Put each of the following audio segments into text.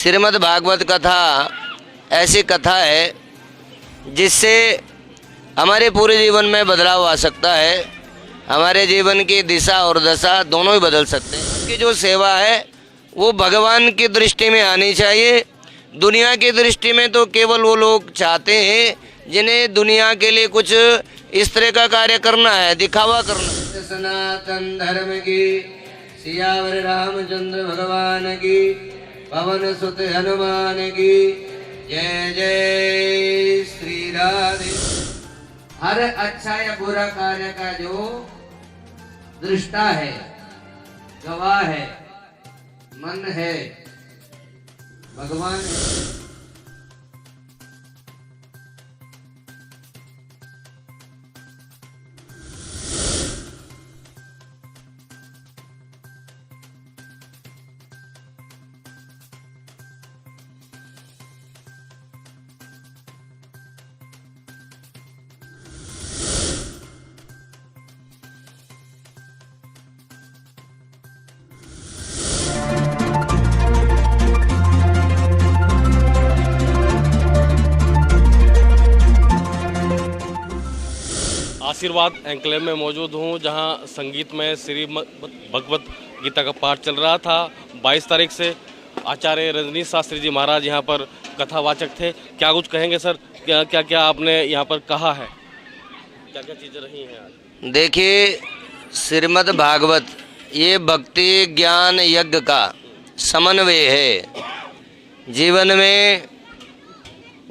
श्रीमद् भागवत कथा ऐसी कथा है जिससे हमारे पूरे जीवन में बदलाव आ सकता है। हमारे जीवन की दिशा और दशा दोनों ही बदल सकते हैं। उसकी जो सेवा है वो भगवान की दृष्टि में आनी चाहिए। दुनिया की दृष्टि में तो केवल वो लोग चाहते हैं जिन्हें दुनिया के लिए कुछ इस तरह का कार्य करना है, दिखावा करना। सनातन धर्म की, सियावर रामचंद्र भगवान की, पवन सुत हनुमान की, जय जय श्री राधे। हर अच्छा या बुरा कार्य का जो दृष्टा है, गवाह है, मन है, भगवान है। आशीर्वाद एन्क्लेव में मौजूद हूँ, जहाँ संगीत में श्री भगवत गीता का पाठ चल रहा था। 22 तारीख से आचार्य रजनीश शास्त्री जी महाराज यहाँ पर कथावाचक थे। क्या कुछ कहेंगे सर? क्या क्या आपने यहाँ पर कहा है, क्या क्या चीज़ें रही हैं आज? देखिए, श्रीमद् भागवत ये भक्ति ज्ञान यज्ञ का समन्वय है। जीवन में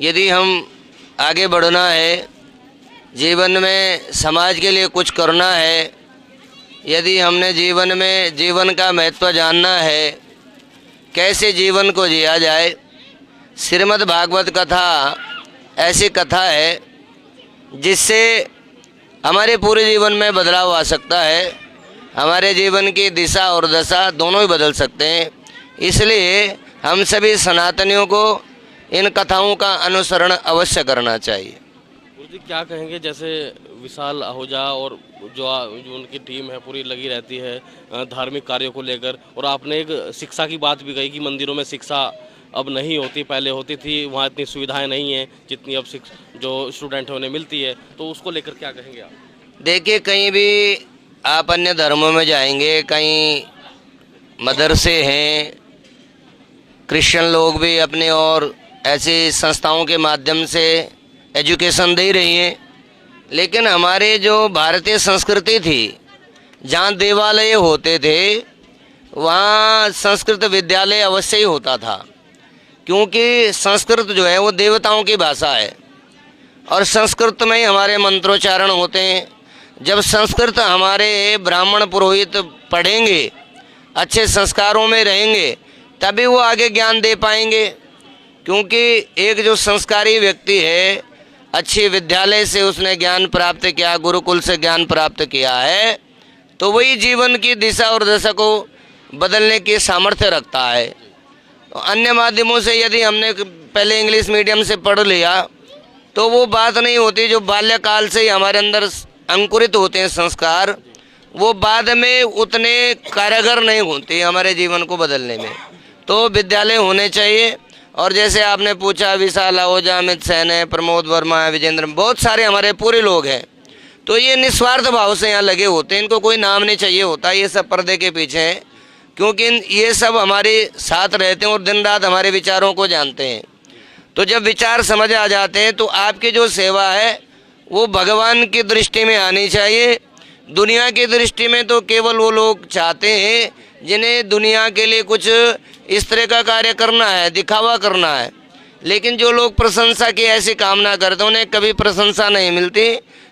यदि हम आगे बढ़ना है, जीवन में समाज के लिए कुछ करना है, यदि हमने जीवन में जीवन का महत्व जानना है, कैसे जीवन को जिया जाए, श्रीमद् भागवत कथा ऐसी कथा है जिससे हमारे पूरे जीवन में बदलाव आ सकता है। हमारे जीवन की दिशा और दशा दोनों ही बदल सकते हैं। इसलिए हम सभी सनातनियों को इन कथाओं का अनुसरण अवश्य करना चाहिए। गुरु जी, क्या कहेंगे, जैसे विशाल आहूजा और जो उनकी टीम है पूरी लगी रहती है धार्मिक कार्यों को लेकर, और आपने एक शिक्षा की बात भी कही कि मंदिरों में शिक्षा अब नहीं होती, पहले होती थी, वहाँ इतनी सुविधाएं नहीं हैं जितनी अब जो स्टूडेंट है उन्हें मिलती है, तो उसको लेकर क्या कहेंगे आप? देखिए, कहीं भी आप अन्य धर्मों में जाएंगे, कहीं मदरसे हैं, क्रिश्चियन लोग भी अपने और ऐसी संस्थाओं के माध्यम से एजुकेशन दे रही हैं। लेकिन हमारे जो भारतीय संस्कृति थी, जहाँ देवालय होते थे वहाँ संस्कृत विद्यालय अवश्य ही होता था, क्योंकि संस्कृत जो है वो देवताओं की भाषा है और संस्कृत में ही हमारे मंत्रोच्चारण होते हैं। जब संस्कृत हमारे ब्राह्मण पुरोहित पढ़ेंगे, अच्छे संस्कारों में रहेंगे, तभी वो आगे ज्ञान दे पाएंगे। क्योंकि एक जो संस्कारी व्यक्ति है, अच्छे विद्यालय से उसने ज्ञान प्राप्त किया, गुरुकुल से ज्ञान प्राप्त किया है, तो वही जीवन की दिशा और दशा को बदलने की सामर्थ्य रखता है। तो अन्य माध्यमों से यदि हमने पहले इंग्लिश मीडियम से पढ़ लिया तो वो बात नहीं होती। जो बाल्यकाल से ही हमारे अंदर अंकुरित होते हैं संस्कार, वो बाद में उतने कारगर नहीं होते हमारे जीवन को बदलने में। तो विद्यालय होने चाहिए। और जैसे आपने पूछा, विशाल आहूजा, अमित सेन है, प्रमोद वर्मा है, विजेंद्र, बहुत सारे हमारे पूरे लोग हैं। तो ये निस्वार्थ भाव से यहाँ लगे होते हैं, इनको कोई नाम नहीं चाहिए होता, ये सब पर्दे के पीछे हैं, क्योंकि ये सब हमारे साथ रहते हैं और दिन रात हमारे विचारों को जानते हैं। तो जब विचार समझ आ जाते हैं तो आपकी जो सेवा है वो भगवान की दृष्टि में आनी चाहिए। दुनिया की दृष्टि में तो केवल वो लोग चाहते हैं जिन्हें दुनिया के लिए कुछ इस तरह का कार्य करना है, दिखावा करना है। लेकिन जो लोग प्रशंसा की ऐसी कामना करते हैं उन्हें कभी प्रशंसा नहीं मिलती।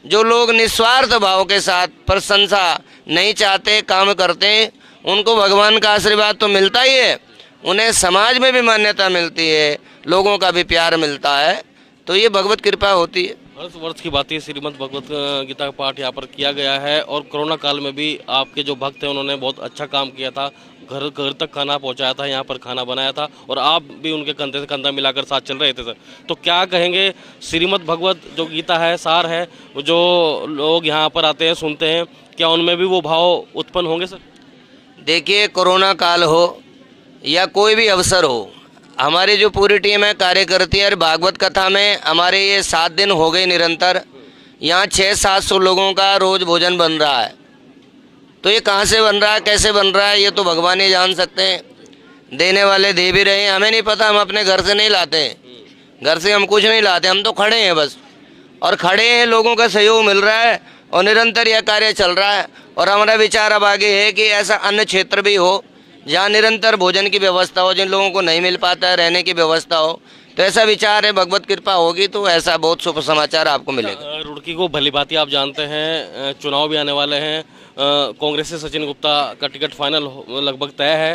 जो लोग निस्वार्थ भाव के साथ प्रशंसा नहीं चाहते, काम करते हैं, उनको भगवान का आशीर्वाद तो मिलता ही है, उन्हें समाज में भी मान्यता मिलती है, लोगों का भी प्यार मिलता है। तो ये भगवत कृपा होती है। हर्ष वर्ष की बात है, श्रीमद् भगवत गीता का पाठ यहाँ पर किया गया है, और कोरोना काल में भी आपके जो भक्त हैं उन्होंने बहुत अच्छा काम किया था, घर घर तक खाना पहुँचाया था, यहाँ पर खाना बनाया था, और आप भी उनके कंधे से कंधा मिलाकर साथ चल रहे थे सर। तो क्या कहेंगे, श्रीमद् भगवत जो गीता है, सार है, जो लोग यहाँ पर आते हैं, सुनते हैं, क्या उनमें भी वो भाव उत्पन्न होंगे सर? देखिए, कोरोना काल हो या कोई भी अवसर हो, हमारी जो पूरी टीम है कार्य करती है। और भागवत कथा में हमारे ये 7 दिन हो गए निरंतर, यहाँ 600-700 लोगों का रोज भोजन बन रहा है। तो ये कहाँ से बन रहा है, कैसे बन रहा है, ये तो भगवान ही जान सकते हैं। देने वाले दे भी रहे हैं, हमें नहीं पता, हम अपने घर से नहीं लाते हैं, घर से हम कुछ नहीं लाते, हम तो खड़े हैं बस। और खड़े हैं, लोगों का सहयोग मिल रहा है और निरंतर यह कार्य चल रहा है। और हमारा विचार अब आगे है कि ऐसा अन्य क्षेत्र भी हो जहाँ निरंतर भोजन की व्यवस्था हो, जिन लोगों को नहीं मिल पाता है रहने की व्यवस्था हो। तो ऐसा विचार है, भगवत कृपा होगी तो ऐसा बहुत शुभ समाचार आपको मिलेगा। रुड़की को भली भांति आप जानते हैं, चुनाव भी आने वाले हैं। कांग्रेस से सचिन गुप्ता का टिकट फाइनल लगभग तय है,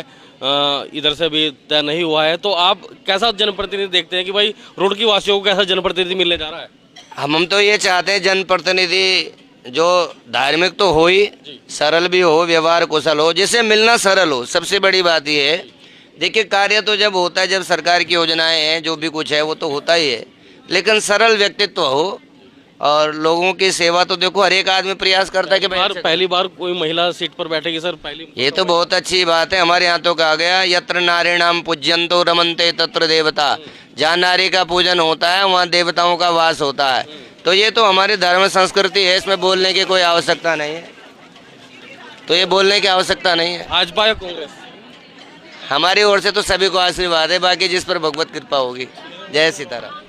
इधर से भी तय नहीं हुआ है। तो आप कैसा जनप्रतिनिधि देखते हैं कि भाई रुड़की वासियों को कैसा जनप्रतिनिधि मिलने जा रहा है? हम तो ये चाहते हैं जनप्रतिनिधि जो धार्मिक तो हो ही, सरल भी हो, व्यवहार कुशल हो, जिसे मिलना सरल हो। सबसे बड़ी बात ये है, देखिए कार्य तो जब होता है, जब सरकार की योजनाएं हैं, जो भी कुछ है वो तो होता ही है, लेकिन सरल व्यक्तित्व हो और लोगों की सेवा। तो देखो हर एक आदमी प्रयास करता है कि भाई पहली बार कोई महिला सीट पर बैठेगी सर, पहली। ये तो बहुत अच्छी बात है। हमारे यहाँ तो कहा गया, यत्र नारीणाम पूज्यन्तो रमन्ते तत्र देवता। जहाँ नारी का पूजन होता है वहाँ देवताओं का वास होता है। तो ये तो हमारी धर्म संस्कृति है, इसमें बोलने की कोई आवश्यकता नहीं है। तो ये बोलने की आवश्यकता नहीं है। भाजपा या कांग्रेस? हमारी ओर से तो सभी को आशीर्वाद है, बाकी जिस पर भगवत कृपा होगी। जय सीताराम।